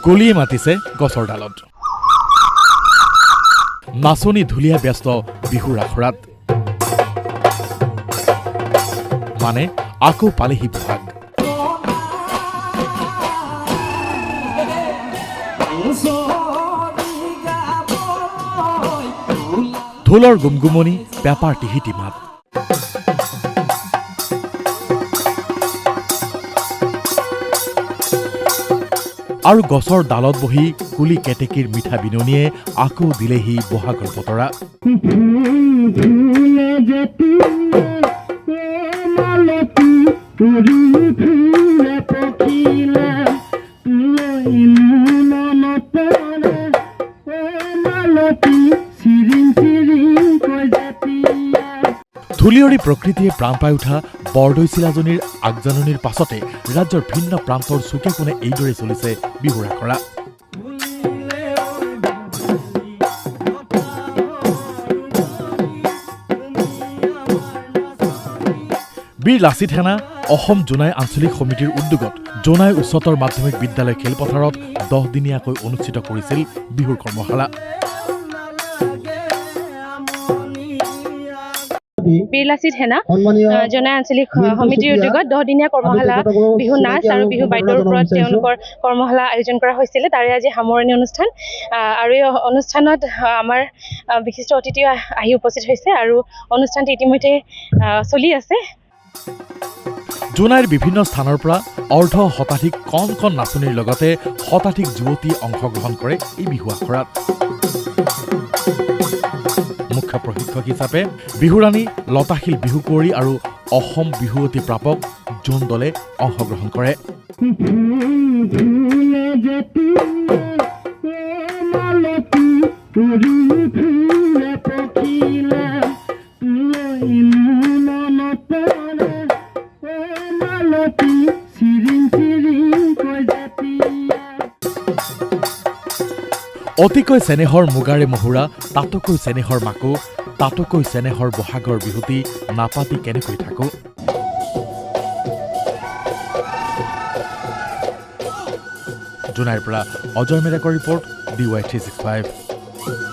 কুলিয়ে মাতিছে গছৰ ডালত নাচনি ধুলিয়া ব্যস্ত বিহুৰ আখৰাত মানে আকৌ পালেহি বহাগ ঢোলৰ গুমগুমনি পেপাৰ টিহিটি মাত আৰু গছৰ ডালত বহি কুলি কেতেকীৰ মিঠা বিননিয়ে আকৌ দিলেহি বহাগৰ বতৰা ধূলিয়ৰী প্ৰকৃতিয়ে প্ৰাণ পাই উঠা বৰদৈচিলাজনীৰ আগজাননীৰ পাছতে ৰাজ্যৰ ভিন্ন প্ৰান্তৰ চুকে কোণে এইদৰে চলিছে বিহুৰ আখৰা বীৰ লাচিত সেনা অসম জোনাই আঞ্চলিক সমিতিৰ উদ্যোগত জোনাই উচ্চতৰ মাধ্যমিক বিদ্যালয় খেলপথাৰত 10 দিনীয়াকৈ অনুষ্ঠিত কৰিছিল বিহুৰ কৰ্মশালা বীৰ লাচিত সেনা জোনাই আঞ্চলিক সমিতিৰ উদ্যোগত 10 দিনীয়া কৰ্মশালা বিহু নাচ আৰু বিহু বাদ্যৰ ওপৰত তেওঁলোকৰ কৰ্মশালা আয়োজন কৰা হৈছিল তাৰে আজি সামৰণি অনুষ্ঠান আৰু এই অনুষ্ঠানত আমাৰ বিশিষ্ট অতিথি আহি উপস্থিত হৈছে আৰু অনুষ্ঠানটি ইতিমধ্যে চলি আছে জোনাইৰ বিভিন্ন স্থানৰ পৰা অৰ্ধ শতাধিক কণ কণ নাচনীৰ লগতে শতাধিক যুৱতী অংশগ্ৰহণ কৰে এই বিহু আখৰাত মুখ্য প্ৰশিক্ষক হিচাপে বিহুৰাণী লতাশিল বিহু কুঁৱৰী আৰু অসম বিহুৱতী প্ৰাপক জোন দলে অংশগ্ৰহণ কৰে অতিকৈ চেনেহৰ মুগাৰে মহুৰা তাতোকৈ চেনেহৰ মাকো তাতোকৈ চেনেহৰ বহাগৰ বিহুতি নাপাতি কেনেকৈ থাকো জোনাইৰ পৰা অজয় মেৰাকৰ ৰিপৰ্ট DY365